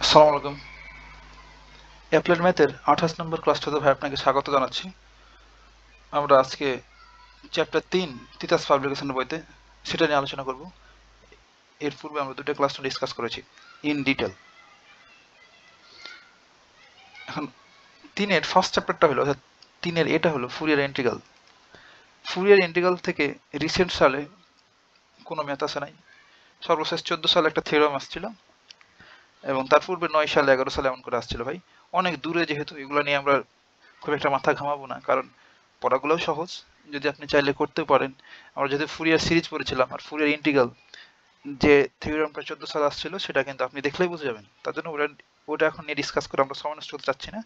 আসসালামু আলাইকুম। অ্যাপ্লাইড ম্যাথের 28 নম্বর ক্লাসটাতে ভাই আপনাকে স্বাগত জানাচ্ছি। আমরা আজকে চ্যাপ্টার 3 তিতাস ফাব্রিকেশন বইতে সেটা নিয়ে আলোচনা করব। এর পূর্বে আমরা দুটো ক্লাস ডিসকাস করেছি ইন ডিটেল। এখন 3-এর ফার্স্ট চ্যাপ্টারটা হলো, অর্থাৎ 3-এর এটা হলো ফুরিয়ার ইন্টিগ্রাল। ফুরিয়ার ইন্টিগ্রাল থেকে রিসেন্ট সালে কোনো ম্যাথ আসে নাই। সর্বশেষ 14 সালে একটা থিওরাম আসছিল এবং তার পূর্বে 9 সালে 11 সালে এমন করে আসছিল ভাই। অনেক দূরে, যেহেতু এগুলো নিয়ে আমরা খুব একটা মাথা ঘামাবো না, কারণ পড়াগুলোও সহজ, যদি আপনি চাইলে করতে পারেন। আমরা যেহেতু ফুরিয়ার সিরিজ পড়েছিলাম, আর ফুরিয়ার ইন্টিগ্রাল যে থিওরামটা 14 সালে আসছিল সেটা কিন্তু আপনি দেখলেই বুঝে যাবেন। তার জন্য ওটা এখন নিয়ে ডিসকাস করে আমরা সময় নষ্ট করতে চাচ্ছি না।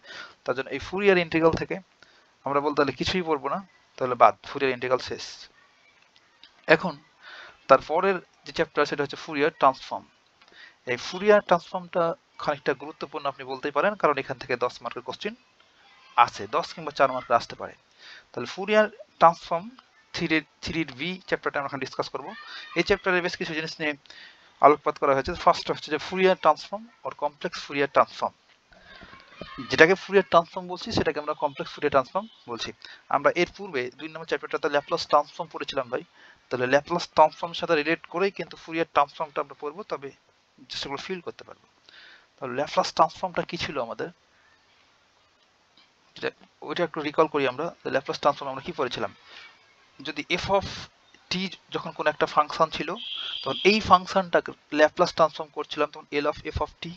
তার জন্য এই ফুরিয়ার ইন্টিগ্রাল থেকে আমরা বলতে তাহলে কিছুই পড়বো না, তাহলে বাদ, ফুরিয়ার ইন্টিগ্রাল শেষ। এখন তারপরের যে চ্যাপ্টার সেটা হচ্ছে ফুরিয়ার ট্রান্সফর্ম। এই ফুরিয়ার ট্রান্সফর্মটা খানিকটা গুরুত্বপূর্ণ আপনি বলতেই পারেন, কারণ এখান থেকে 10 মার্কের কোশ্চেন আছে, 10 কিংবা 4 মার্কের আসতে পারে। তাহলে ফুরিয়ার ট্রান্সফর্ম থ্রির বি চ্যাপ্টারটা আমরা এখন ডিসকাস করব। এই চ্যাপ্টারে বেশ কিছু জিনিস নিয়ে আলোকপাত করা হয়েছে। ফার্স্ট হচ্ছে যে Fourier transform or complex Fourier transform. যেটাকে ফুরিয়ার ট্রান্সফর্ম বলছি সেটাকে আমরা কমপ্লেক্স ফুরিয়ার ট্রান্সফর্ম বলছি। আমরা এর পূর্বে 2 নম্বর চ্যাপ্টারটাতে ল্যাপ্লাস ট্রান্সফর্ম পড়েছিলাম ভাই। তাহলে ল্যাপ্লাস ট্রান্সফর্মের সাথে রিলেট করেই কিন্তু ফুরিয়ার ট্রান্সফর্মটা আমরা পড়বো, তবে সেগুলো ফিল করতে পারবো। তাহলে ল্যাপ্লাস ট্রান্সফর্মটা কি ছিল আমাদের, ওইটা একটু রিকল করি। আমরা ল্যাপ্লাস ট্রান্সফর্ম আমরা কি পড়েছিলাম, যদি এফ অফ টি যখন কোন একটা ফাংশন ছিল, তখন এই ফাংশনটাকে ল্যাপ্লাস ট্রান্সফর্ম করছিলাম, তখন এল অফ এফ অফ টি।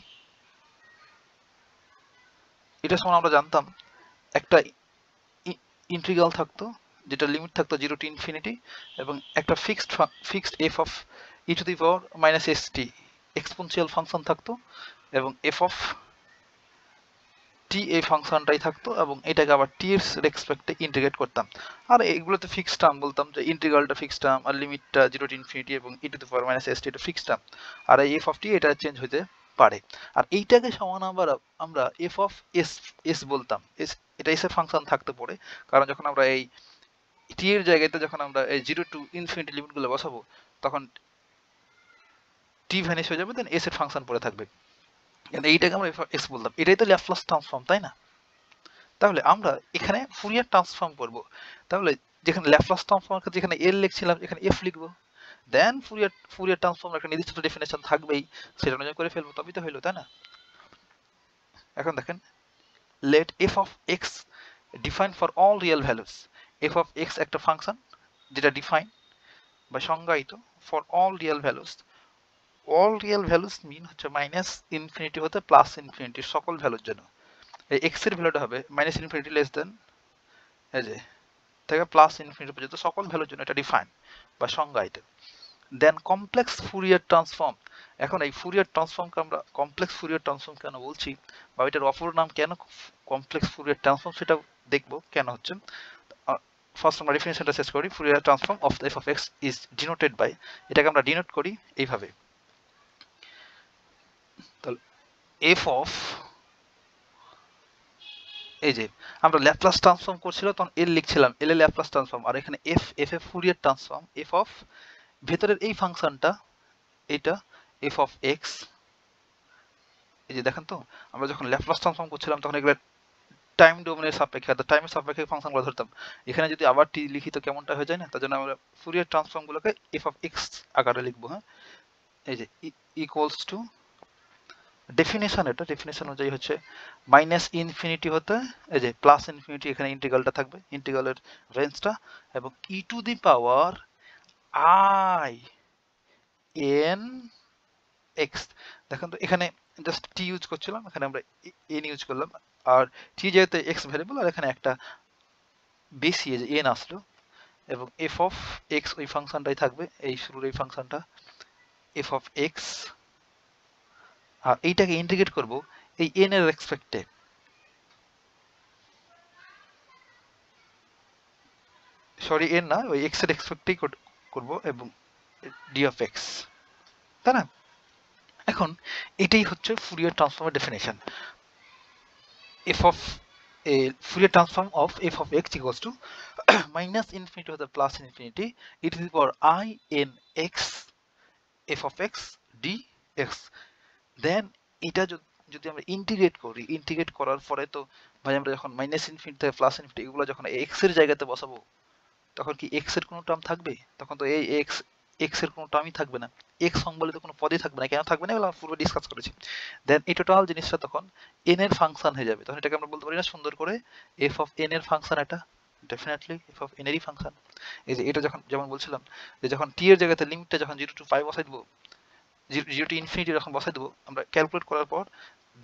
এটা সময় আমরা জানতাম একটা ইন্টিগ্রাল থাকতো, যেটা লিমিট থাকতো 0 টু ইনফিনিটি, এবং একটা fixed F of E to the power minus s T exponential function থাকতো, এবং এফ অফ টি এই ফাংশনটাই থাকতো, এবং এটাকে আবার টি এর রেসপেক্টে ইন্টিগ্রেট করতাম। আর এগুলোতে ফিক্সড টার্ম বলতাম, যে ইন্টিগ্রালটা ফিক্সড টার্ম, আর লিমিটটা 0 টু ইনফিনিটি, এবং e to the power minus s t এটা ফিক্সড টার্ম, আর এই এফ অফ টি এটা চেঞ্জ হতে পারে। আর এইটাকে সমান আবার আমরা এফ অফ এস এস বলতাম। এস, এটা এস এর ফাংশন থাকতে পারে, কারণ যখন আমরা এই টি এর জায়গাতে যখন আমরা এই 0 টু ইনফিনিটি লিমিটগুলো বসাবো, তখন টি ভ্যানিশ হয়ে যাবে, দেন এস এর ফাংশন পড়ে থাকবে। এইটাকে আমরা এফ অফ এক্স বলতাম। এটাই তো ল্যাপ্লাস ট্রান্সফর্ম, তাই না? তাহলে আমরা এখানে ফুরিয়ার ট্রান্সফর্ম করব। তাহলে যেখানে ল্যাপ্লাস ট্রান্সফর্মের ক্ষেত্রে যেখানে এল লিখছিলাম, এখানে এফ লিখবো। দেন ফুরিয়ার ট্রান্সফর্ম একটা নির্দিষ্ট ডেফিনেশন থাকবেই, সেটা অনুযায়ী করে ফেলবো, তবেই তো হইলো, তাই না? এখন দেখেন, let f of x define for all real values. F of x একটা ফাংশন যেটা ডিফাইন বা সংজ্ঞায়িত for all real values. All real values mean হচ্ছে মাইনাস ইনফিনিটি হতে প্লাস ইনফিনিটি সকল ভ্যালুর জন্য। এই এক্স এর ভ্যালুটা হবে মাইনাস ইনফিনিটি লেস দেন এই যে থেকে প্লাস ইনফিনিটি পর্যন্ত সকল ভ্যালুর জন্য এটা ডিফাইন বা সংজ্ঞায়িত। দেন কমপ্লেক্স ফুরিয়ার ট্রান্সফর্ম। এখন এই ফুরিয়ার ট্রান্সফর্মকে আমরা কমপ্লেক্স ফুরিয়ার ট্রান্সফর্ম কেন বলছি, বা এটার অপর নাম কেন কমপ্লেক্স ফুরিয়ার ট্রান্সফর্ম, সেটা দেখবো কেন হচ্ছে। ফার্স্ট আমরা ডেফিনেশনটা শেষ করি। Fourier transform of f of x is denoted by, এটাকে আমরা ডিনোট করি এইভাবে। তাহলে এফ অফ, এই যে আমরা ল্যাপ্লাস ট্রান্সফর্ম করছিল তখন এল লিখছিলাম, এল এর ল্যাপ্লাস ট্রান্সফর্ম, আর এখানে এফ, এফ এর ফুরিয়ার ট্রান্সফর্ম, এফ অফ ভেতরের এই ফাংশনটা, এটা এফ অফ এক্স। এই যে দেখেন তো, আমরা যখন ল্যাপ্লাস ট্রান্সফর্ম করছিলাম তখন এগুলো টাইম ডোমেনের সাপেক্ষে, অর্থাৎ টাইমের সাপেক্ষে ফাংশনগুলো ধরতাম। এখানে যদি আবার টি লিখি তো কেমনটা হয়ে যায় না? তার জন্য আমরা ফুরিয়ার ট্রান্সফর্মগুলোকে এফ অফ এক্স আকারে লিখবো। হ্যাঁ, এই যে ইকুয়ালস টু ডেফিনেশন, এটা ডেফিনেশন অনুযায়ী হচ্ছে মাইনাস ইনফিনিটি হতে এই যে প্লাস ইনফিনিটি, এখানে ইন্টিগ্রালটা থাকবে, ইন্টিগ্রালের রেঞ্জটা, এবং e to the power i n x. দেখেন তো, এখানে জাস্ট টি ইউজ করছিলাম, এখানে আমরা এন ইউজ করলাম, আর টি যেহেতু এক্স ভ্যারিয়েবল, আর এখানে একটা বেশি যে এন আসলো, এবং এফ অফ এক্স ওই ফাংশনটাই থাকবে, এই শুরুর এই ফাংশনটা এফ অফ এক্স, আর এইটাকে ইন্টিগ্রেট করব এই এন এর রেসপেক্টে, সরি এন না, ওই এক্স এর রেসপেক্টেই করব, এবং ডি অফ এক্স, তাই না? এখন এটাই হচ্ছে ফুরিয়ার ট্রান্সফর্মের definition. F of Fourier transform of f of x equals to minus infinity হতে plus infinity e to the power i n x f of x d x. Then এটা যদি আমরা ইন্টিগ্রেট করি, ইন্টিগ্রেট করার পরে তো ভাই আমরা যখন মাইনাস ইনফিনিটি থেকে প্লাস ইনফিনিটি এগুলো যখন এক্স এর জায়গাতে বসাবো তখন কি এক্স এর কোনো টার্ম থাকবে? তখন তো এই এক্স এর কোনো টার্মই থাকবে না, এক্স সংবলিত কোনো পদই থাকবে না। কেন থাকবে না এগুলো আমরা পূর্বে ডিসকাস করেছি। দেন এই টোটাল জিনিসটা তখন এন এর ফাংশন হয়ে যাবে। তখন এটাকে আমরা বলতে পারি না সুন্দর করে এফ অফ এন এর ফাংশন, এটা ডেফিনেটলি এফ অফ এন এরই ফাংশন। এই যে এটা যখন যেমন বলছিলাম যে যখন টি এর জায়গাতে লিমিটটা যখন 0 to π বসাই দেবো, 0 to ইনফিনিটি যখন বসাই দেবো আমরা ক্যালকুলেট করার পর,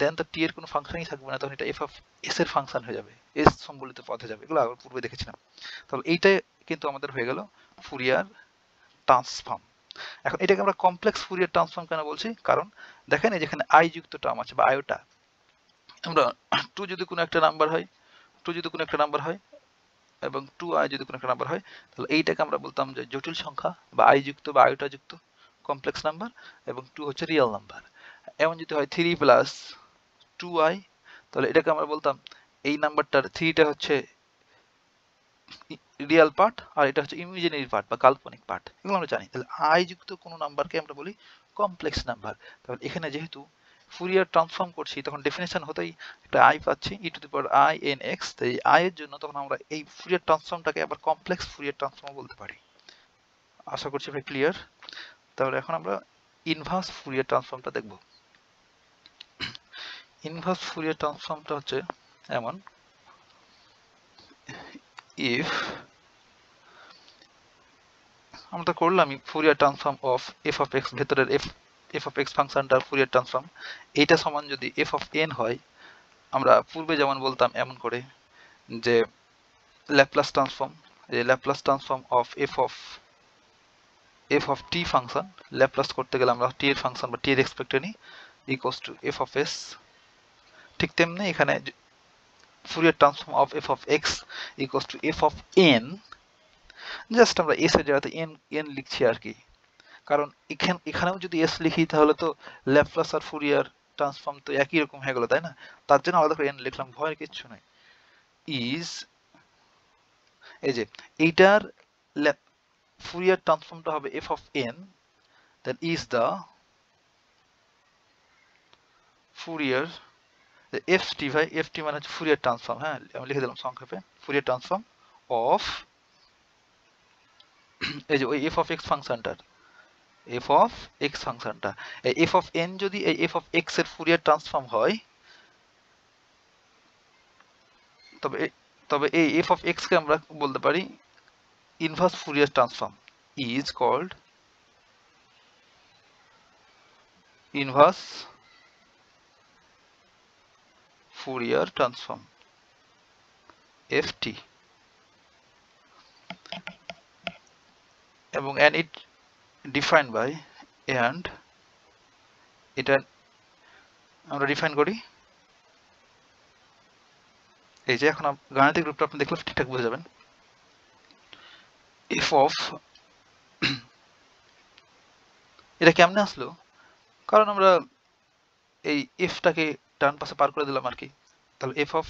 দেন তো টি এর কোনো ফাংশনই থাকবে না, তখন এটা এফ অফ এস এর ফাংশন হয়ে যাবে, এস সম্বলিত পদ হয়ে যাবে। এগুলো আবার পূর্বে দেখেছিলাম। তাহলে এইটাই কিন্তু আমাদের হয়ে গেল ফুরিয়ার ট্রান্সফর্ম। এখন এটাকে আমরা কমপ্লেক্স ফুরিয়ার ট্রান্সফর্ম কেন বলছি? কারণ দেখেন এই যেখানে আই যুক্ত টার্ম আছে বা আয়োটা, আমরা টু যদি কোনো একটা নাম্বার হয়, টু যদি কোনো একটা নাম্বার হয় এবং টু আই যদি কোনো একটা নাম্বার হয়, তাহলে এইটাকে আমরা বলতাম যে জটিল সংখ্যা বা আই যুক্ত বা আয়োটা যুক্ত কমপ্লেক্স নাম্বার, এবং টু হচ্ছে রিয়েল নাম্বার। এমন যদি হয় 3 প্লাস 2i, তাহলে এটাকে আমরা বলতাম এই নাম্বারটার 3টা হচ্ছে রিয়েল পার্ট আর এটা হচ্ছে ইমাজিনারি পার্ট বা কাল্পনিক পার্ট। এগুলো আমরা জানি। তাহলে আই যুক্ত কোনো নাম্বারকে আমরা বলি কমপ্লেক্স নাম্বার। তাহলে এখানে যেহেতু ফুরিয়ার ট্রান্সফর্ম করছি তখন ডেফিনেশন হতেই একটা আই পাচ্ছি e to the power i n x. তো এই আই এর জন্য তখন আমরা এই ফুরিয়ার ট্রান্সফর্মটাকে আবার কমপ্লেক্স ফুরিয়ার ট্রান্সফর্ম বলতে পারি। আশা করছি ভাই ক্লিয়ার। তাহলে এখন আমরা ইনভার্স ফুরিয়ার ট্রান্সফর্মটা দেখব। ইনভার্স ফুরিয়ার ট্রান্সফর্মটা হচ্ছে এমন, ইফ আমরা করলামই Fourier transform of f of x, ভেতরের এফ অফ এক্স ফাংশনটার ফুরিয়ার ট্রান্সফর্ম এইটা সমান যদি এফ অফ এন হয়, আমরা পূর্বে যেমন বলতাম এমন করে যে ল্যাপ্লাস ট্রান্সফর্ম, যে Laplace transform of f of T function, Laplace করতে গেলে আমরা টি এর ফাংশন বা টি এর এক্সপেক্টে নিই equals to F of S. ঠিক তেমনি এখানে Fourier transform of f of x equals two F of N, just আমরা এস এর জায়গাতে এন এন লিখছি আর কি। কারণ এখানেও যদি এস লিখি তাহলে তো ল্যাপ্লাস আর ফুরিয়ার ট্রান্সফর্ম তো একই রকম হয়ে গেল, তাই না? তার জন্য আলাদা করে এন লিখলাম, ভয়ের কিচ্ছু নাই। ইজ, এই যে এইটার ফুরিয়ার ট্রান্সফর্মটা হবে f of n, then is the Fourier f t, by f টি মানে হচ্ছে ফুরিয়ার ট্রান্সফর্ম। হ্যাঁ আমি লিখে দিলাম সংক্ষেপে, ফুরিয়ার ট্রান্সফর্ম অফ এই যে ওই এফ অফ এক্স ফাংশনটার, এফ অফ এক্স ফাংশনটা, এই এফ অফ এন যদি এই এফ অফ এক্স এর ফুরিয়ার ট্রান্সফর্ম হয়, তবে তবে এই এফ অফ এক্স কে আমরা বলতে পারি inverse Fourier transform, is called inverse Fourier transform FT, এবং and it defined by, and এটা আমরা ডিফাইন করি এই যে, এখন গাণিতিক রূপটা আপনি দেখলে ঠিকঠাক বুঝে যাবেন। এফ অফ, এটা কেমনে আসলো? কারণ আমরা এই এফটাকে ডান পাশে পার করে দিলাম আর কি। তাহলে f of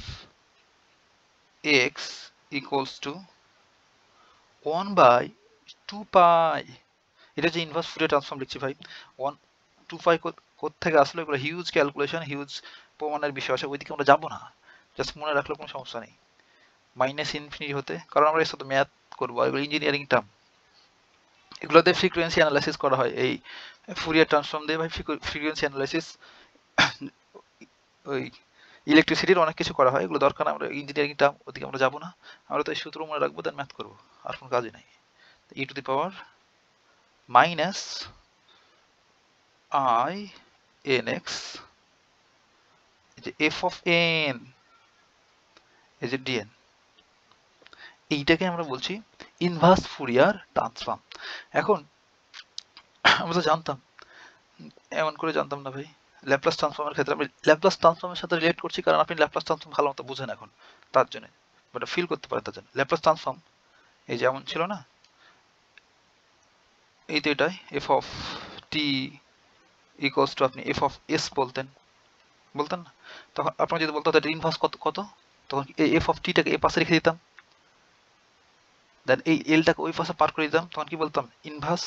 x equals to 1/2π, এটা যে ইনভার্স ফুরিয়ার ট্রান্সফর্ম লিখছি ভাই, 2π কোত্থেকে আসলো? এগুলো হিউজ ক্যালকুলেশন, হিউজ প্রমাণের বিষয় আছে, ওইদিকে আমরা যাবো না, জাস্ট মনে রাখলে কোনো সমস্যা নেই। মাইনাস ইনফিনিটি হতে, কারণ আমরা এর সাথে ম্যাথ করবো, এগুলো ইঞ্জিনিয়ারিং টার্ম, এগুলোতে ফ্রিকোয়েন্সি অ্যানালাইসিস করা হয়। এই ফুরিয়ার ট্রান্সফর্ম দিয়ে ভাই ফ্রিকোয়েন্সি অ্যানালাইসিস, ওই ইলেকট্রিসিটির অনেক কিছু করা হয়, এগুলো দরকার, আমরা ইঞ্জিনিয়ারিং টার্ম, ওদিকে আমরা যাবো না। আমরা তো এই সূত্র মনে রাখবো, দেন ম্যাথ করবো, আর কোনো কাজই নাই। E to the power minus i n x, এই যে এফ অফ এন, এই যে ডিএন, এইটাকে আমরা বলছি ইনভার্স ফুরিয়ার ট্রান্সফর্ম। এখন আমরা তো জানতাম, এমন করে জানতাম না ভাই, ল্যাপ্লাস ট্রান্সফর্মের ক্ষেত্রে আমি ল্যাপ্লাস ট্রান্সফর্মের সাথে রিলেট করছি, কারণ আপনি ল্যাপ্লাস ট্রান্সফর্ম ভালো মতো বুঝেন এখন, তার জন্য বাট ফিল করতে পারে তার জন্য। ল্যাপ্লাস ট্রান্সফর্ম এই যে এমন ছিল না, এই তো এটাই F of T equals to, আপনি এফ অফ এস বলতেন না, তখন আপনার যদি বলতো এটা ইনভার্স কত কত, তখন এই এফ অফ টিটাকে এই পাশে রেখে দিতাম, দেন এই এলটাকে ওই পাশে পার করে দিতাম, তখন কি বলতাম? Inverse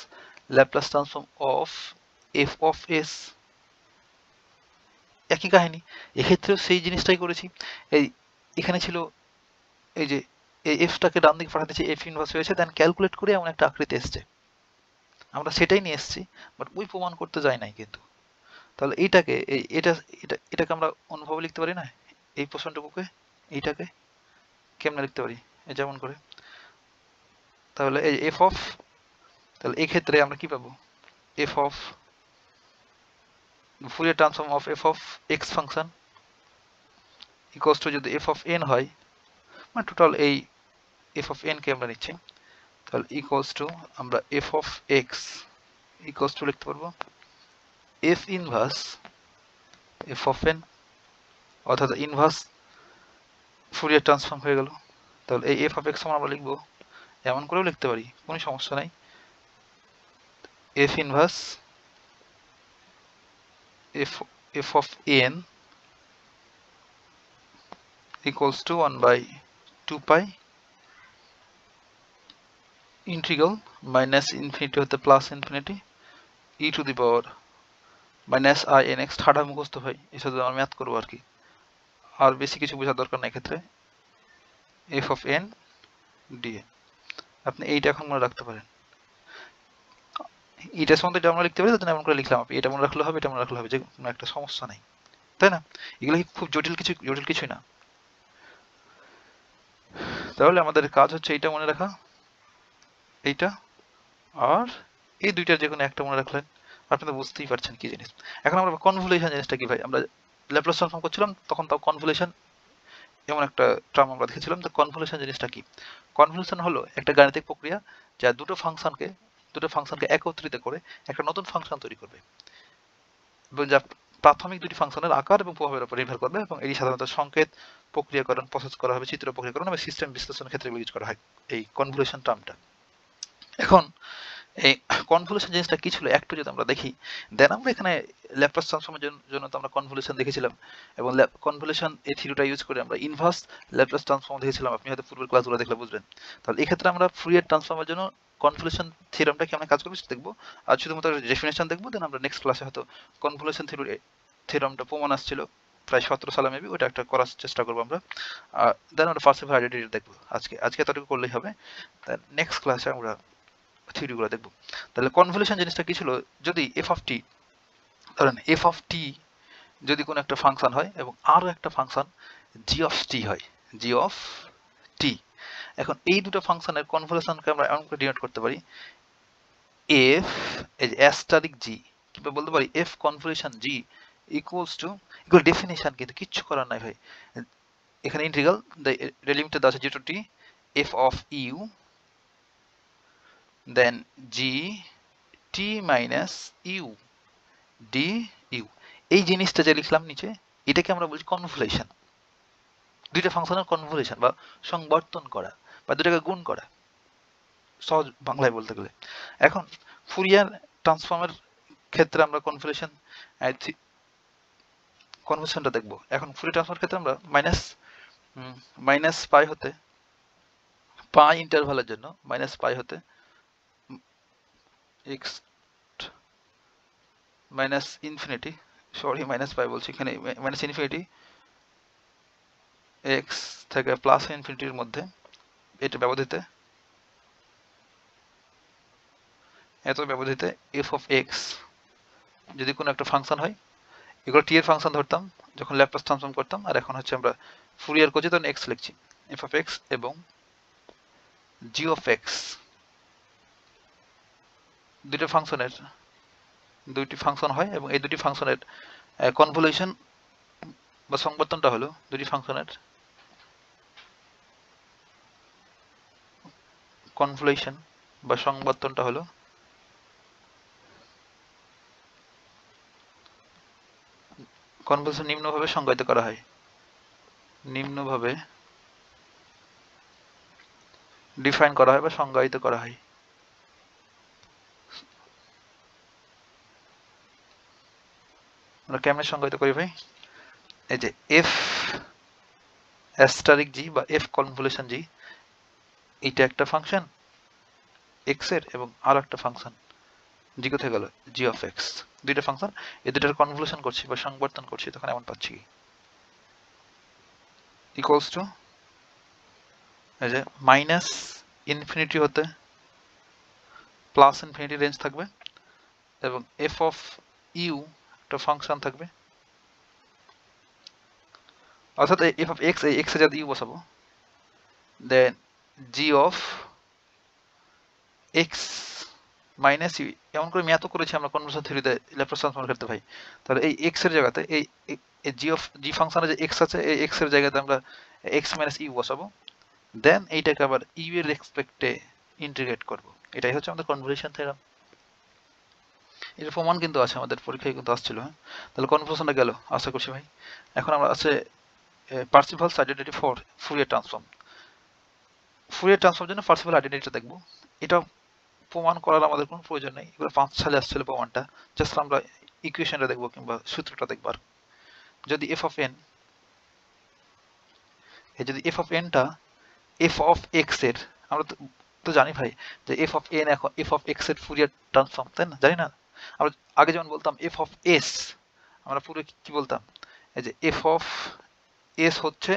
Laplace transform of f of S. একই কাহিনী, এক্ষেত্রেও সেই জিনিসটাই করেছি। এখানে ছিল এই যে এই এফটাকে ডান দিকে পাঠাতেছি, এফ ইনভার্স হয়েছে, দেন ক্যালকুলেট করে এমন একটা আকৃতি এসছে, আমরা সেটাই নিয়ে এসেছি, বাট ওই প্রমাণ করতে যাই নাই কিন্তু। তাহলে এইটাকে এটাকে আমরা অন্যভাবে লিখতে পারি না, এই পোর্শনটুকুকে এইটাকে কেমনে লিখতে পারি, যেমন করে। তাহলে এই এফ অফ, তাহলে এই ক্ষেত্রে আমরা কি পাবো, F of Fourier transform of f of x function equals to, যদি এফ অফ এন হয়, মানে টোটাল এই এফ অফ এন কে আমরা নিচ্ছি, তাহলে ইকুয়ালস টু আমরা F of x equals two লিখতে পারবো F inverse F of N, অর্থাৎ ইনভার্স ফুরিয়ার ট্রান্সফর্ম হয়ে গেল। তাহলে এই এফ অফ এক্স আমরা লিখবো, এমন করেও লিখতে পারি, কোনো সমস্যা নাই, F inverse F of N equals to 1 by 2 pi integral minus infinity হতে plus infinity e to the power minus I n x, ঠাডা মুখস্থ ভাই, এর সাথে আমরা ম্যাথ করবো আর কি, আর বেশি কিছু বোঝার দরকার নাই ক্ষেত্রে। f of n dA, আপনি এইটা এখন মনে রাখতে পারেন, এটা সম্বন্ধে এটা আমরা লিখতে পারি, তাহলে এমন করে লিখলাম, আপনি এটা মনে রাখলে হবে, এটা মনে রাখলে হবে, যে কোনো একটা সমস্যা নাই, তাই না? এগুলো খুব জটিল কিছুই না। তাহলে আমাদের কাজ হচ্ছে এইটা মনে রাখা, এইটা আর এই দুইটার যে কোনো একটা মনে রাখলেন, আপনি তো বুঝতেই পারছেন কি জিনিস। এখন আমরা কনভলিউশন জিনিসটা কি ভাই, আমরা ল্যাপ্লাস ট্রান্সফর্ম করছিলাম তখন, তাও কনভলিউশন এমন একটা টার্ম আমরা দেখেছিলাম। তো কনভলিউশন জিনিসটা কি? কনভলিউশন হলো একটা গাণিতিক প্রক্রিয়া যা দুটো ফাংশনকে একত্রিত করে একটা নতুন ফাংশন তৈরি করবে, এবং যা প্রাথমিক দুটি ফাংশনের আকার এবং প্রভাবের উপর নির্ভর করবে, এবং এটি সাধারণত সংকেত প্রক্রিয়াকরণ, প্রসেস করা হবে, চিত্র প্রক্রিয়াকরণ এবং সিস্টেম বিশ্লেষণের ক্ষেত্রে ইউজ করা হয় এই কনভলিউশন টার্মটা। এখন এই কনভলিউশন জিনিসটা কি ছিল একটু যদি আমরা দেখি, দেন আমরা এখানে ল্যাপ্লাস ট্রান্সফর্মের জন্য তো আমরা কনভলিউশন দেখেছিলাম, এবং কনভলিউশন এই থিওরিটা ইউজ করে আমরা ইনভার্স ল্যাপ্লাস ট্রান্সফর্ম দেখেছিলাম, আপনি হয়তো পূর্বের ক্লাসগুলো দেখলে বুঝবেন। তাহলে এই ক্ষেত্রে আমরা ফুরিয়ার ট্রান্সফর্মের জন্য কনভলিউশন থিওরামটা কেমন কাজ করবে সেটা দেখবো, আর শুধুমাত্র ডেফিনেশন দেখবো, দেন আমরা নেক্সট ক্লাসে হয়তো কনভলিউশন থিওরামটা প্রমাণ আসছিল প্রায় 17 সালে মেবি, ওটা একটা করার চেষ্টা করবো আমরা, দেন আমরা পার্সিভার আইডেন্টিটি দেখবো। আজকে এতটুকু করলেই হবে, দেন নেক্সট ক্লাসে আমরা থিওরিগুলো দেখবো। তাহলে কনভলিউশন জিনিসটা কি ছিল, যদি এফ অফ টি, ধরেন এফ অফ টি যদি কোনো একটা ফাংশন হয় এবং আরও একটা ফাংশন জি অফ টি হয়, জি অফ টি, এখন এই দুটো ফাংশনের কনভলিউশনকে আমরা এমন করে ডিনোট করতে পারি, এফ এই যে অ্যাস্টারিক জি, কিংবা বলতে পারি F convolution G equals to, এগুলো ডেফিনিশন কিন্তু কিচ্ছু করার নাই ভাই, এখানে ইন্টিগ্রাল লিমিটে দেওয়া আছে 0 to t f of u then g t minus u du, এই জিনিসটা যে লিখলাম নিচে, এটাকে আমরা বলছি কনভলিউশন, দুইটা ফাংশনের কনভলিউশন বা সংবর্ধন করা বা দুটাকে গুণ করা, সহজ বাংলায় বলতে গেলে। এখন ফুরিয়ার ট্রান্সফর্মের ক্ষেত্রে আমরা কনভলিউশনটা দেখবো। এখন ফুরিয়ার ট্রান্সফর্মের ক্ষেত্রে আমরা মাইনাস পাই হতে পাই ইন্টারভালের জন্য মাইনাস পাই হতে x minus infinity, sorry minus পাই বলছি, এখানে মাইনাস ইনফিনিটি এক্স থেকে প্লাস ইনফিনিটির মধ্যে এটা ব্যবধিতে এফ অফ এক্স যদি কোনো একটা ফাংশন হয়, এগুলো টি এর ফাংশন ধরতাম যখন ল্যাপ্লাস ট্রান্সফর্ম করতাম, আর এখন হচ্ছে আমরা ফুরিয়ার করছি তখন এক্স লিখছি, এফ অফ এক্স এবং জি অফ এক্স, দুইটি ফাংশন হয়, এবং এই দুটি ফাংশনের কনভলিউশন বা সংবর্ধনটা হলো, দুটি ফাংশনের কনভলিউশন বা সংবর্ধনটা হলো কনভলিউশন নিম্নভাবে সংজ্ঞায়িত করা হয়, নিম্নভাবে ডিফাইন করা হয় বা সংজ্ঞায়িত করা হয়। আমরা কেমনে সংজ্ঞায়িত করি ভাই, এই যে এফ অ্যাস্টারিক জি বা এফ কনভলিউশন জি, এইটা একটা ফাংশন এক্স এর এবং আর একটা ফাংশন জি কোথায় গেল, জি অফ এক্স, দুইটা ফাংশন, এই দুটার কনভলিউশন করছি বা সংবর্ধন করছি, তখন এমন পাচ্ছি কি ইকুয়ালস টু এই যে মাইনাস ইনফিনিটি হতে প্লাস ইনফিনিটি রেঞ্জ থাকবে, এবং এফ অফ ইউ একটা ফাংশন থাকবে, অর্থাৎ এফ অফ এক্স, এই এক্স এর জায়গায় ইউ বসাবো, দেন জি অফ এক্স মাইনাস ইউ, এমন করে ম্যাথও করেছি আমরা কনভলিউশন থিওরিতে ল্যাপ্লাস ট্রান্সফর্ম করতে ভাই। তাহলে এই এক্স এর জায়গাতে এই জি অফ জি ফাংশনে যে এক্স আছে, এই এক্স এর জায়গাতে আমরা এক্স মাইনাস ইউ বসাবো, দেন এইটাকে আবার ইউ এর রেসপেক্টে ইন্টিগ্রেট করব। এটাই হচ্ছে আমাদের কনভলিউশন থিওরাম। এর প্রমাণ কিন্তু আছে, আমাদের পরীক্ষায় কিন্তু আসছিল। হ্যাঁ, তাহলে কনভলিউশনটা গেল আশা করছি ভাই। এখন আমরা আছে Parseval's identity for Fourier transform. Fourier ট্রান্সফর্মের জন্য পার্সিভাল আইডেন্টিটিটা দেখবো। এটা প্রমাণ করার আমাদের কোনো প্রয়োজন নেই, এগুলো 5 সালে আসছিল প্রমাণটা, জাস্ট আমরা ইকুয়েশনটা দেখবো কিংবা সূত্রটা দেখবো। আর যদি এফ অফ এন, যদি এফ অফ এনটা এফ অফ এক্স এর, আমরা তো জানি ভাই যে এফ অফ এন এখন এফ অফ এক্স এর ফুরিয়ার ট্রান্সফর্ম, তাই না? জানি না? আমরা আগে যেমন বলতাম এফ অফ এস, আমরা পুরো কি বলতাম, এই যে এফ অফ এস হচ্ছে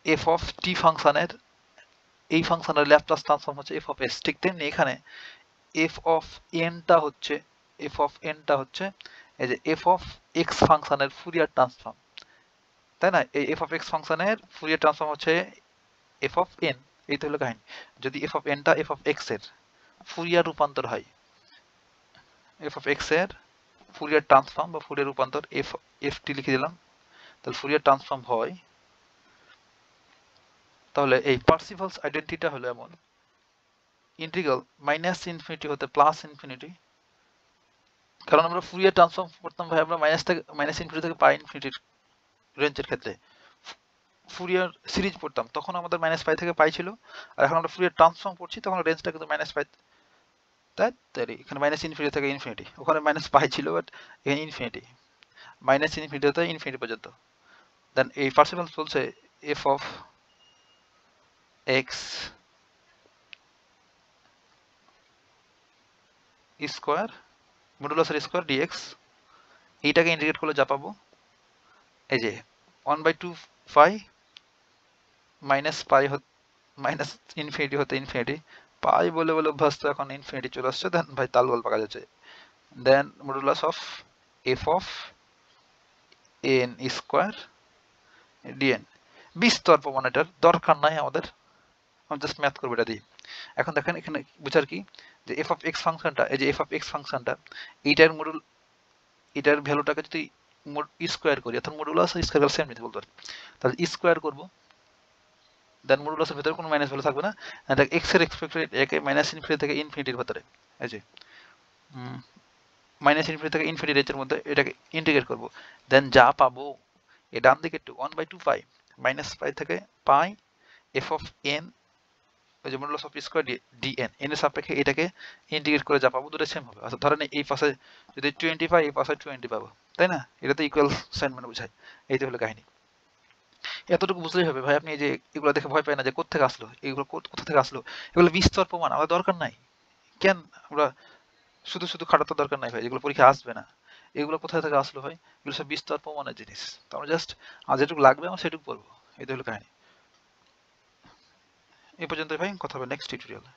এফ অফ টি ফাংশনের, এই ফাংশনের ল্যাপ্লাস ট্রান্সফর্ম হচ্ছে এফ অফ এস। ঠিক তেমনি এখানে এফ অফ এনটা হচ্ছে, এফ অফ এনটা হচ্ছে এই যে এফ অফ এক্স ফাংশনের ফুরিয়ার ট্রান্সফর্ম, তাই না? এই এফ অফ এক্স ফাংশনের ফুরিয়ার ট্রান্সফর্ম হচ্ছে এফ অফ এন। এই তো হলো কাহিনী। যদি এফ অফ এনটা এফ অফ এক্স এর ফুরিয়ার রূপান্তর হয়, এফ অফ এক্স এর ফুরিয়ার ট্রান্সফর্ম বা ফুরিয়ার রূপান্তর এফ এফ টি লিখে দিলাম, তাহলে ফুরিয়ার ট্রান্সফর্ম হয়, তাহলে এই পার্সিভালস আইডেন্টিটিটা হলো এমন, ইন্টিগ্রাল মাইনাস ইনফিনিটি হতে প্লাস ইনফিনিটি, কারণ আমরা ফুরিয়ার ট্রান্সফর্ম করতাম ভাই আমরা মাইনাস ইনফিনিটি থেকে পাই ইনফিনিটির রেঞ্জের ক্ষেত্রে ফুরিয়ার সিরিজ পড়তাম, তখন আমাদের মাইনাস পাই থেকে পাই ছিল, আর এখন আমরা ফুরিয়ার ট্রান্সফর্ম পড়ছি তখন রেঞ্জটা কিন্তু মাইনাস পাই, তাই এখানে মাইনাস ইনফিনিটি থেকে ইনফিনিটি, ওখানে মাইনাস পাই ছিল বাট এখানে ইনফিনিটি, মাইনাস ইনফিনিটি থেকে ইনফিনিটি পর্যন্ত। দেন এই পার্সিভালস বলছে এফ অফ এক্স স্কোয়ার মডুলাসের স্কোয়ার ডিএক্স, এইটাকে ইন্টিগ্রেট করলে যা পাবো এই যে 1/2 pi minus pi minus infinity হতে ইনফিনিটি, পাই বলে বলে অভ্যাস তো এখন ইনফিনিটি চলে আসছে, দেন ভাই তালগোল পাকা যাচ্ছে, then modulus of f of n square d n. বিস্তর প্রমাণ, এটার দরকার নাই আমাদের, আমি জাস্ট ম্যাথ করবো এটা দিয়ে। এখন দেখেন এখানে বুঝার কি, যে এফ অফ এক্স ফাংশনটা, এই যে এফ অফ এক্স ফাংশনটা, এইটার মডুল, এটার ভ্যালুটাকে যদি স্কোয়ার করি, অর্থাৎ মডুলাস স্কোয়ার সেম নিতে বলতে পারি, তাহলে স্কোয়ার করবো, দেন মডুলাসের ভিতরে কোনো মাইনাস ভ্যালু থাকবে না, এটা এক্স এর এক্সপেক্টেড একে মাইনাস ইনফিনিটি থেকে ইনফিনিটির ভিতরে, এই যে মাইনাস ইনফিনিটি থেকে ইনফিনিটি রেঞ্জের মধ্যে এটাকে ইন্টিগ্রেট করবো, দেন যা পাবো এ ডান দিকে একটু 1/2 পাই মাইনাস পাই থেকে পাই এফ অফ এন, ওই যে modulus of square d n, n এর সাপেক্ষে এটাকে ইন্টিগ্রেট করে যা পাবো দুটো সেম হবে। অর্থাৎ ধরেন এই পাশে যদি 20 পাই, এই পাশে 20 পাবো, তাই না? এটা তো ইকুয়াল সাইন মানে বোঝায়। এই তো হলো কাহিনী। এতটুকু বুঝলেই হবে ভাই। আপনি এই যে এগুলো দেখে ভয় পায় না যে কোথা আসলো, এগুলো কোথা থেকে আসলো, এগুলো বিস্তর প্রমাণ, আমাদের দরকার নাই। কেন আমরা শুধু শুধু খাটাতে দরকার নাই ভাই, যেগুলো পরীক্ষা আসবে না, এগুলো কোথা থেকে আসলো ভাই, এগুলো সব বিস্তর প্রমাণের জিনিস। তো আমরা জাস্ট আজ যেটুকু লাগবে আমরা সেটুকু পড়বো, এই তো হলো কাহিনী। এই পর্যন্ত ভাই, কথা হবে নেক্সট টিউটোরিয়ালে।